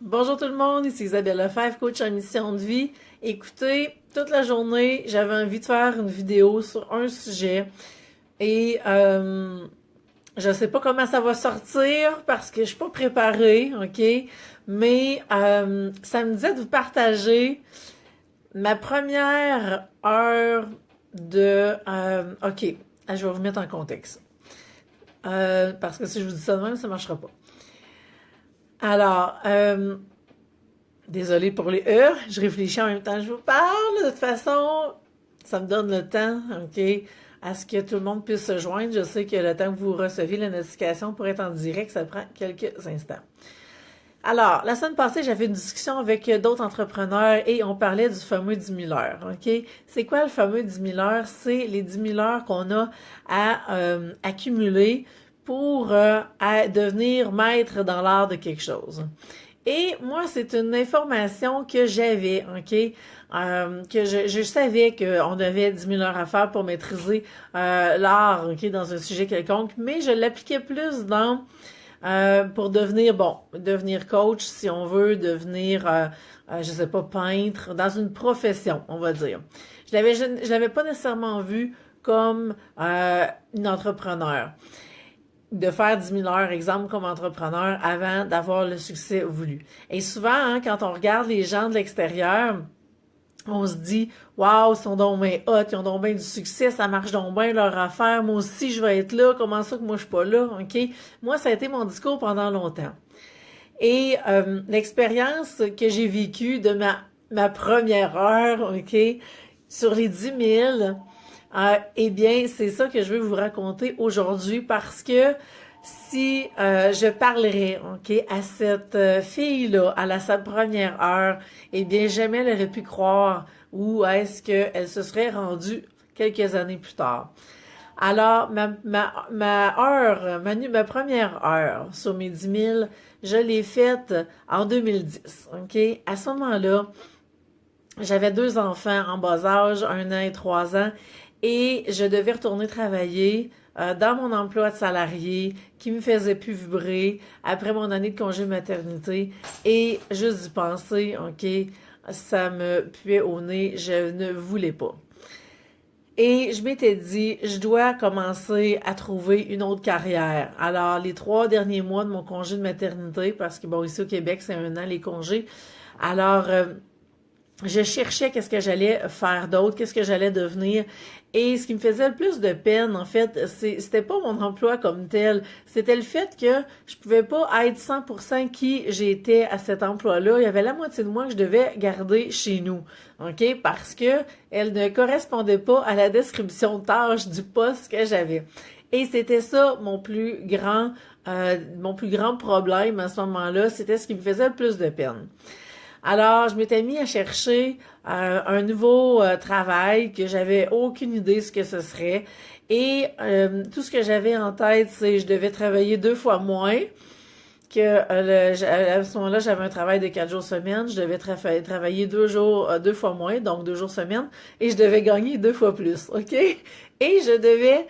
Bonjour tout le monde, ici Isabelle Lefebvre, coach en mission de vie. Écoutez, toute la journée, j'avais envie de faire une vidéo sur un sujet et je sais pas comment ça va sortir parce que je suis pas préparée, ok? Mais ça me disait de vous partager ma première heure de... ok, je vais vous mettre en contexte. Parce que si je vous dis ça de même, ça marchera pas. Alors, désolée pour les heures, je réfléchis en même temps que je vous parle. De toute façon, ça me donne le temps, OK, à ce que tout le monde puisse se joindre. Je sais que le temps que vous receviez la notification pour être en direct, ça prend quelques instants. Alors, la semaine passée, j'avais une discussion avec d'autres entrepreneurs et on parlait du fameux 10 000 heures, OK? C'est quoi le fameux 10 000 heures? C'est les 10 000 heures qu'on a à accumuler pour à devenir maître dans l'art de quelque chose. Et moi, c'est une information que j'avais, OK? Que je savais qu'on avait 10 000 heures à faire pour maîtriser l'art, OK, dans un sujet quelconque, mais je l'appliquais plus dans pour devenir coach, si on veut, devenir, je sais pas, peintre, dans une profession, on va dire. Je l'avais pas nécessairement vu comme une entrepreneur de faire 10 000 heures, exemple, comme entrepreneur, avant d'avoir le succès voulu. Et souvent, hein, quand on regarde les gens de l'extérieur, on se dit, waouh, ils sont donc bien hot, ils ont donc bien du succès, ça marche donc bien leur affaire, moi aussi je vais être là, comment ça que moi je suis pas là, ok? Moi, ça a été mon discours pendant longtemps. Et l'expérience que j'ai vécue de ma première heure, ok, sur les 10 000, eh bien, c'est ça que je veux vous raconter aujourd'hui parce que si je parlerais, ok, à cette fille-là, sa première heure, eh bien, jamais elle aurait pu croire où est-ce qu'elle se serait rendue quelques années plus tard. Alors, ma heure, ma première heure sur mes 10 000, je l'ai faite en 2010, ok? À ce moment-là, j'avais 2 enfants en bas âge, 1 an et 3 ans, et je devais retourner travailler dans mon emploi de salarié qui me faisait plus vibrer après mon année de congé maternité. Et juste d'y penser, ok, ça me puait au nez, je ne voulais pas. Et je m'étais dit, je dois commencer à trouver une autre carrière. Alors, les 3 derniers mois de mon congé de maternité, parce que bon, ici au Québec, c'est 1 an les congés. Alors, je cherchais qu'est-ce que j'allais faire d'autre, qu'est-ce que j'allais devenir. Et ce qui me faisait le plus de peine, en fait, c'était pas mon emploi comme tel. C'était le fait que je pouvais pas être 100% qui j'étais à cet emploi-là. Il y avait la moitié de moi que je devais garder chez nous. OK? Parce que elle ne correspondait pas à la description de tâche du poste que j'avais. Et c'était ça mon plus grand problème à ce moment-là. C'était ce qui me faisait le plus de peine. Alors, je m'étais mis à chercher un nouveau travail que j'avais aucune idée ce que ce serait. Et tout ce que j'avais en tête, c'est que je devais travailler 2 fois moins. À ce moment-là, j'avais un travail de 4 jours semaine. Je devais travailler 2 fois moins, donc 2 jours semaine. Et je devais gagner 2 fois plus, OK? Et je devais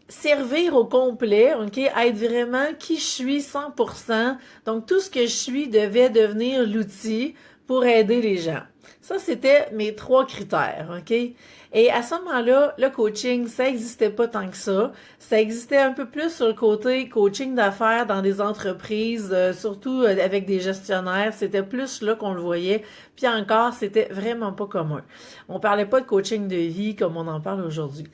servir au complet, ok, être vraiment qui je suis 100%. Donc, tout ce que je suis devait devenir l'outil pour aider les gens. Ça, c'était mes 3 critères, ok? Et à ce moment-là, le coaching, ça existait pas tant que ça. Ça existait un peu plus sur le côté coaching d'affaires dans des entreprises, surtout avec des gestionnaires. C'était plus là qu'on le voyait. Puis encore, c'était vraiment pas commun. On parlait pas de coaching de vie comme on en parle aujourd'hui.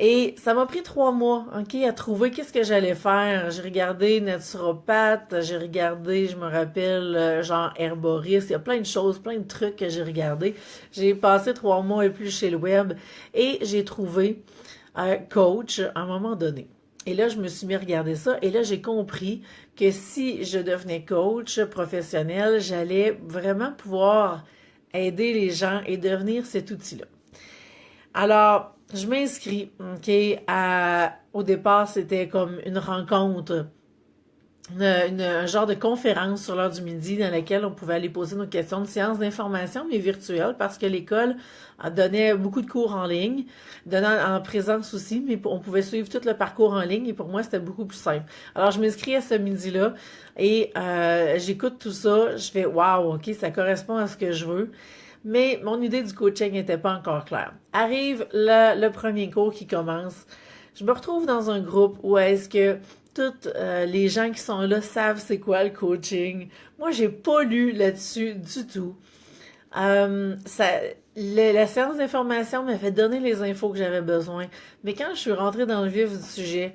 Et ça m'a pris 3 mois, ok, à trouver qu'est-ce que j'allais faire. J'ai regardé naturopathe, j'ai regardé, je me rappelle, genre herboriste. Il y a plein de choses, plein de trucs que j'ai regardé. J'ai passé 3 mois et plus chez le web et j'ai trouvé un coach à un moment donné. Et là, je me suis mis à regarder ça et là, j'ai compris que si je devenais coach professionnel, j'allais vraiment pouvoir aider les gens et devenir cet outil-là. Alors, je m'inscris, ok, au départ, c'était comme une rencontre un genre de conférence sur l'heure du midi dans laquelle on pouvait aller poser nos questions, de séance d'information, mais virtuelle, parce que l'école donnait beaucoup de cours en ligne, donnant en présence aussi, mais on pouvait suivre tout le parcours en ligne et pour moi, c'était beaucoup plus simple. Alors, je m'inscris à ce midi-là et j'écoute tout ça, je fais «Wow, OK, ça correspond à ce que je veux». Mais mon idée du coaching n'était pas encore claire. Arrive le premier cours qui commence. Je me retrouve dans un groupe où est-ce que toutes les gens qui sont là savent c'est quoi le coaching. Moi, j'ai pas lu là-dessus du tout. Ça, la séance d'information m'a fait donner les infos que j'avais besoin. Mais quand je suis rentrée dans le vif du sujet,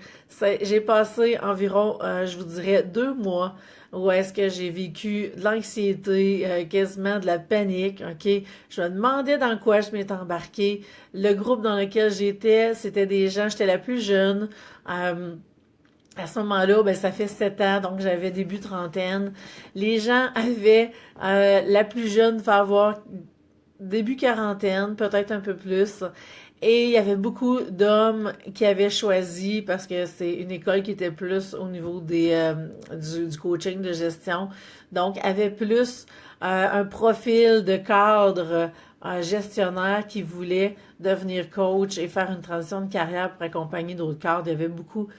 j'ai passé environ, je vous dirais, 2 mois où est-ce que j'ai vécu de l'anxiété, quasiment de la panique, ok? Je me demandais dans quoi je m'étais embarquée. Le groupe dans lequel j'étais, c'était des gens, j'étais la plus jeune. À ce moment-là, ben, ça fait 7 ans, donc j'avais début trentaine. Les gens avaient, la plus jeune va avoir début quarantaine, peut-être un peu plus. Et il y avait beaucoup d'hommes qui avaient choisi, parce que c'est une école qui était plus au niveau du coaching de gestion, donc avait plus un profil de cadre gestionnaire qui voulait devenir coach et faire une transition de carrière pour accompagner d'autres cadres. Il y avait beaucoup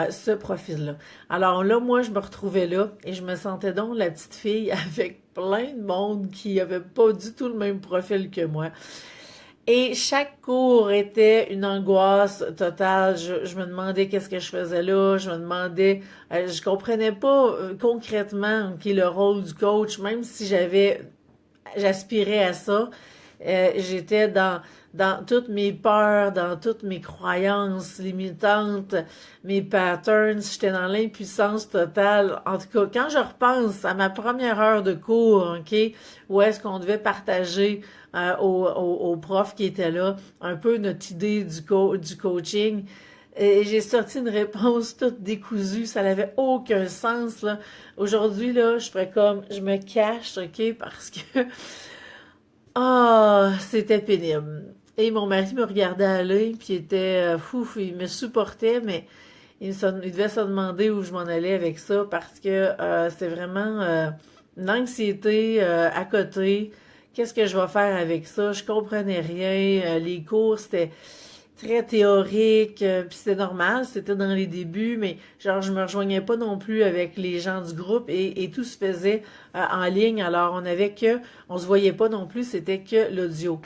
ce profil-là. Alors là, moi, je me retrouvais là et je me sentais donc la petite fille avec plein de monde qui avait pas du tout le même profil que moi. Et chaque cours était une angoisse totale. Je me demandais qu'est-ce que je faisais là. Je me demandais, je comprenais pas concrètement qui est le rôle du coach, même si j'aspirais à ça. J'étais dans toutes mes peurs, dans toutes mes croyances limitantes, mes patterns. J'étais dans l'impuissance totale. En tout cas, quand je repense à ma première heure de cours, ok, où est-ce qu'on devait partager aux profs qui étaient là un peu notre idée du coaching, et j'ai sorti une réponse toute décousue, ça n'avait aucun sens, là. Aujourd'hui, là, je ferais comme, je me cache, ok, parce que c'était pénible. Et mon mari me regardait aller, puis il était fou, il me supportait, mais il devait se demander où je m'en allais avec ça, parce que c'est vraiment une anxiété à côté. Qu'est-ce que je vais faire avec ça? Je comprenais rien. Les cours, c'était très théorique, puis c'était normal, c'était dans les débuts, mais genre je me rejoignais pas non plus avec les gens du groupe et tout se faisait en ligne, alors on se voyait pas non plus, c'était que l'audio.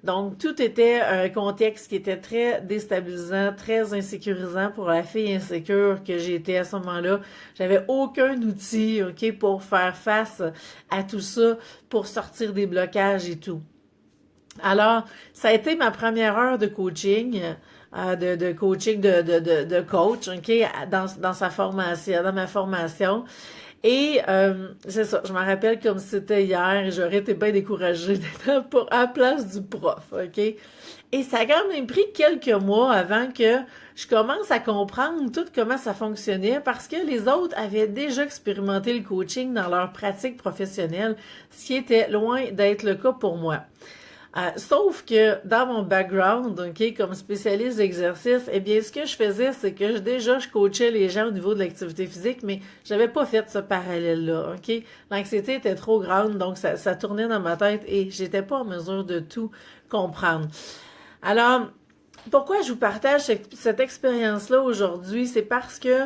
Donc tout était un contexte qui était très déstabilisant, très insécurisant pour la fille insécure que j'étais à ce moment-là. J'avais aucun outil, ok, pour faire face à tout ça, pour sortir des blocages et tout. Alors, ça a été ma première heure de coaching, de coaching de coach, ok, dans sa formation, dans ma formation. Et c'est ça, je me rappelle comme si c'était hier et j'aurais été bien découragée d'être à la place du prof, ok? Et ça a quand même pris quelques mois avant que je commence à comprendre tout comment ça fonctionnait parce que les autres avaient déjà expérimenté le coaching dans leur pratique professionnelle, ce qui était loin d'être le cas pour moi. Sauf que dans mon background, ok, comme spécialiste d'exercice, eh bien, ce que je faisais, c'est que je coachais les gens au niveau de l'activité physique, mais j'avais pas fait ce parallèle-là, ok? L'anxiété était trop grande, donc ça tournait dans ma tête et j'étais pas en mesure de tout comprendre. Alors, pourquoi je vous partage cette expérience-là aujourd'hui? C'est parce que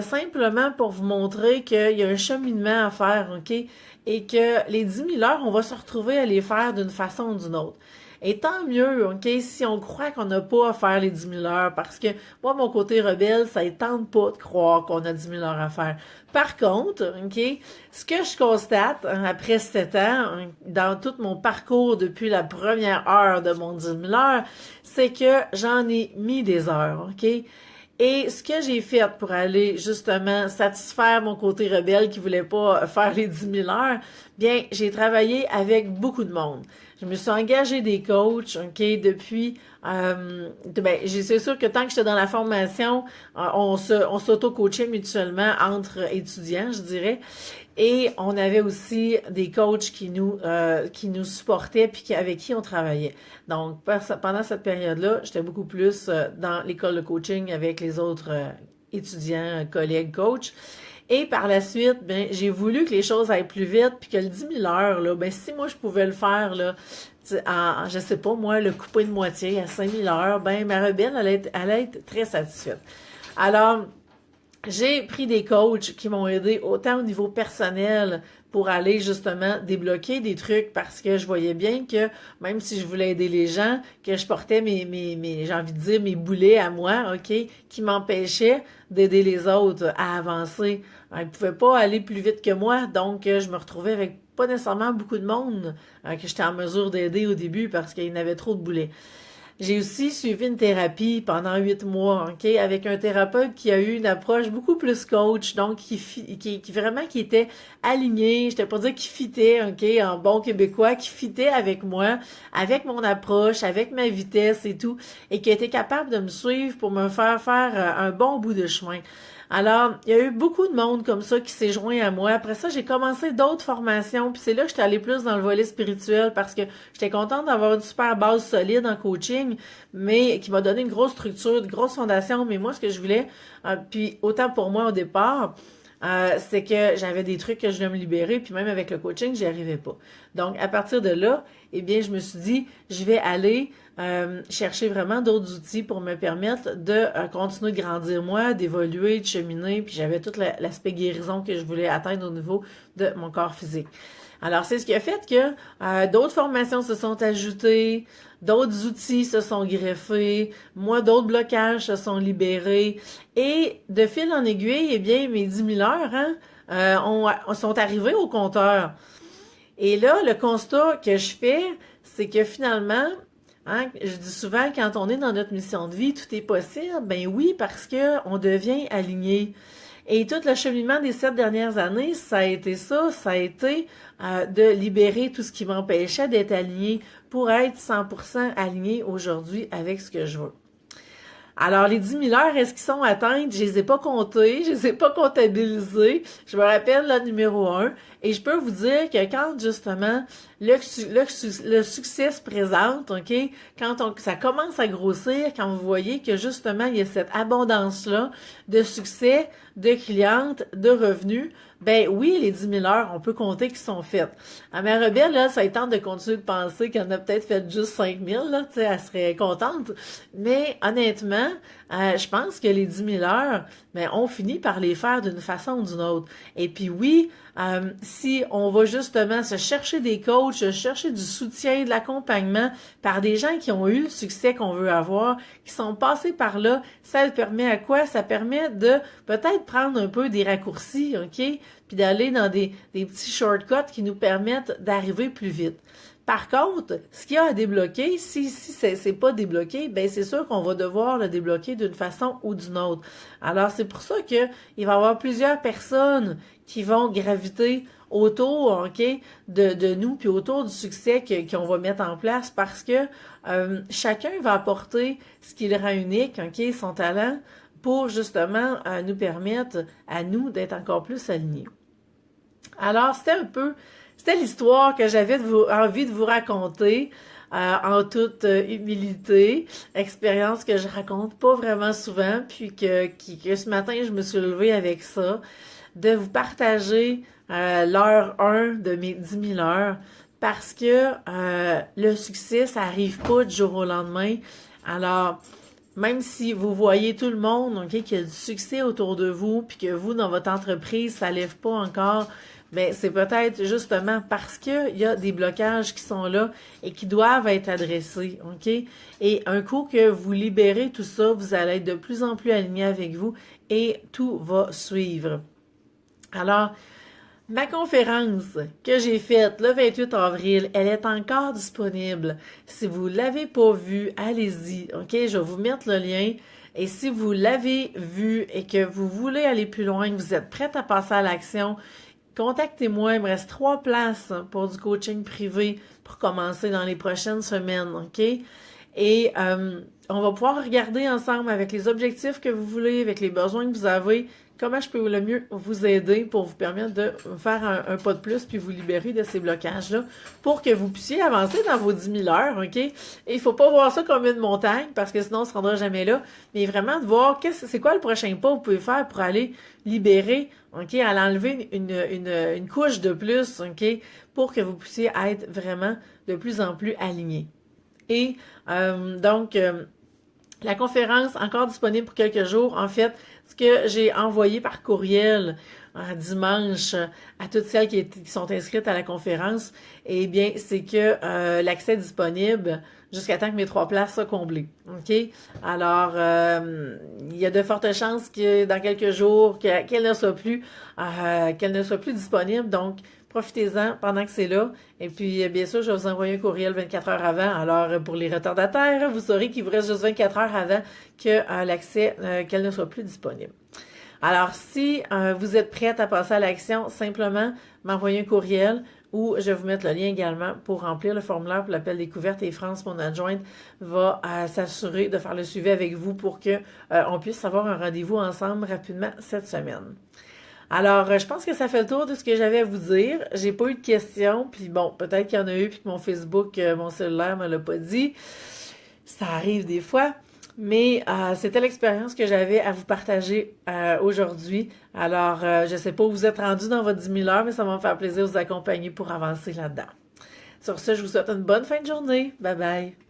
simplement pour vous montrer qu'il y a un cheminement à faire, ok? Et que les 10 000 heures, on va se retrouver à les faire d'une façon ou d'une autre. Et tant mieux, ok, si on croit qu'on n'a pas à faire les 10 000 heures, parce que moi, mon côté rebelle, ça ne tente pas de croire qu'on a 10 000 heures à faire. Par contre, ok, ce que je constate après 7 ans, dans tout mon parcours depuis la première heure de mon 10 000 heures, c'est que j'en ai mis des heures, ok? Et ce que j'ai fait pour aller justement satisfaire mon côté rebelle qui voulait pas faire les 10 000 heures, bien, j'ai travaillé avec beaucoup de monde. Je me suis engagée des coachs, ok, depuis, c'est sûr que tant que j'étais dans la formation, on s'auto-coachait mutuellement entre étudiants, je dirais. Et on avait aussi des coachs qui nous supportaient puis avec qui on travaillait. Donc, pendant cette période-là, j'étais beaucoup plus dans l'école de coaching avec les autres étudiants, collègues, coachs. Et par la suite, ben, j'ai voulu que les choses aillent plus vite, puis que le 10 000 heures, là, ben, si moi je pouvais le faire, là, je sais pas moi, le couper de moitié à 5 000 heures, ben, ma rebelle, elle allait être très satisfaite. Alors, j'ai pris des coachs qui m'ont aidé autant au niveau personnel pour aller justement débloquer des trucs parce que je voyais bien que même si je voulais aider les gens, que je portais j'ai envie de dire, mes boulets à moi, OK, qui m'empêchaient d'aider les autres à avancer. Ils pouvaient pas aller plus vite que moi, donc je me retrouvais avec pas nécessairement beaucoup de monde que j'étais en mesure d'aider au début parce qu'il y en avait trop de boulets. J'ai aussi suivi une thérapie pendant 8 mois, OK, avec un thérapeute qui a eu une approche beaucoup plus coach, donc qui vraiment qui était aligné, je ne pas dire qui fitait, OK, en bon québécois, qui fitait avec moi, avec mon approche, avec ma vitesse et tout, et qui était capable de me suivre pour me faire un bon bout de chemin. Alors, il y a eu beaucoup de monde comme ça qui s'est joint à moi. Après ça, j'ai commencé d'autres formations, puis c'est là que j'étais allée plus dans le volet spirituel parce que j'étais contente d'avoir une super base solide en coaching, mais qui m'a donné une grosse structure, une grosse fondation. Mais moi, ce que je voulais, puis autant pour moi au départ, c'est que j'avais des trucs que je voulais me libérer, puis même avec le coaching, j'y arrivais pas. Donc, à partir de là, eh bien, je me suis dit, je vais aller chercher vraiment d'autres outils pour me permettre de continuer de grandir moi, d'évoluer, de cheminer, puis j'avais tout l'aspect guérison que je voulais atteindre au niveau de mon corps physique. Alors, c'est ce qui a fait que d'autres formations se sont ajoutées, d'autres outils se sont greffés, moi, d'autres blocages se sont libérés, et de fil en aiguille, eh bien, mes 10 000 heures sont arrivées au compteur. Et là, le constat que je fais, c'est que finalement, je dis souvent, quand on est dans notre mission de vie, tout est possible. Ben oui, parce que on devient aligné. Et tout le cheminement des 7 dernières années, ça a été de libérer tout ce qui m'empêchait d'être aligné pour être 100% aligné aujourd'hui avec ce que je veux. Alors, les 10 000 heures, est-ce qu'ils sont atteintes? Je les ai pas comptées, je les ai pas comptabilisées. Je me rappelle le numéro 1. Et je peux vous dire que quand, justement, le succès se présente, OK? Quand ça commence à grossir, quand vous voyez que, justement, il y a cette abondance-là de succès, de clientes, de revenus, ben oui, les 10 000 heures, on peut compter qu'ils sont faites. À ma rebelle, là, ça tente de continuer de penser qu'elle en a peut-être fait juste 5 000, là, tu sais, elle serait contente. Mais honnêtement, je pense que les 10 000 heures, ben, on finit par les faire d'une façon ou d'une autre. Et puis oui, si on va justement se chercher des coachs, se chercher du soutien, de l'accompagnement par des gens qui ont eu le succès qu'on veut avoir, qui sont passés par là, ça permet à quoi? Ça permet de peut-être prendre un peu des raccourcis, OK? Puis d'aller dans des petits shortcuts qui nous permettent d'arriver plus vite. Par contre, ce qu'il y a à débloquer, si c'est pas débloqué, ben c'est sûr qu'on va devoir le débloquer d'une façon ou d'une autre. Alors, c'est pour ça que il va y avoir plusieurs personnes qui vont graviter autour, OK, de nous, puis autour du succès qu'on va mettre en place parce que chacun va apporter ce qui le rend unique, OK, son talent, pour justement nous permettre à nous d'être encore plus alignés. Alors, c'était l'histoire que j'avais envie de vous raconter en toute humilité, expérience que je raconte pas vraiment souvent, puis que ce matin, je me suis levée avec ça, de vous partager l'heure 1 de mes 10 000 heures, parce que le succès, ça arrive pas du jour au lendemain. Alors, même si vous voyez tout le monde, OK, qui a du succès autour de vous, puis que vous, dans votre entreprise, ça lève pas encore, ben c'est peut-être justement parce qu'il y a des blocages qui sont là et qui doivent être adressés, OK? Et un coup que vous libérez tout ça, vous allez être de plus en plus aligné avec vous et tout va suivre. Alors, ma conférence que j'ai faite le 28 avril, elle est encore disponible. Si vous ne l'avez pas vue, allez-y, OK? Je vais vous mettre le lien. Et si vous l'avez vue et que vous voulez aller plus loin, que vous êtes prête à passer à l'action, contactez-moi. Il me reste 3 places pour du coaching privé pour commencer dans les prochaines semaines, OK? Et on va pouvoir regarder ensemble avec les objectifs que vous voulez, avec les besoins que vous avez, comment je peux le mieux vous aider pour vous permettre de faire un pas de plus puis vous libérer de ces blocages-là pour que vous puissiez avancer dans vos 10 000 heures, OK? Et il faut pas voir ça comme une montagne parce que sinon on se rendra jamais là, mais vraiment de voir c'est quoi le prochain pas que vous pouvez faire pour aller libérer, OK? Aller enlever une couche de plus, OK? Pour que vous puissiez être vraiment de plus en plus aligné. Et donc, la conférence, encore disponible pour quelques jours. En fait, ce que j'ai envoyé par courriel dimanche à toutes celles qui sont inscrites à la conférence, eh bien, c'est que l'accès est disponible jusqu'à temps que mes 3 places soient comblées. OK? Alors, il y a de fortes chances que dans quelques jours, qu'elle ne soit plus disponible. Donc, profitez-en pendant que c'est là. Et puis, bien sûr, je vais vous envoyer un courriel 24 heures avant. Alors, pour les retardataires, vous saurez qu'il vous reste juste 24 heures avant que l'accès, qu'elle ne soit plus disponible. Alors, si vous êtes prête à passer à l'action, simplement m'envoyer un courriel ou je vais vous mettre le lien également pour remplir le formulaire pour l'appel découverte et France, mon adjointe, va s'assurer de faire le suivi avec vous pour que on puisse avoir un rendez-vous ensemble rapidement cette semaine. Alors, je pense que ça fait le tour de ce que j'avais à vous dire. J'ai pas eu de questions, puis bon, peut-être qu'il y en a eu, puis que mon Facebook, mon cellulaire me l'a pas dit. Ça arrive des fois. Mais c'était l'expérience que j'avais à vous partager aujourd'hui. Alors, je sais pas où vous êtes rendu dans votre 10 000 heures, mais ça va me faire plaisir de vous accompagner pour avancer là-dedans. Sur ce, je vous souhaite une bonne fin de journée. Bye bye.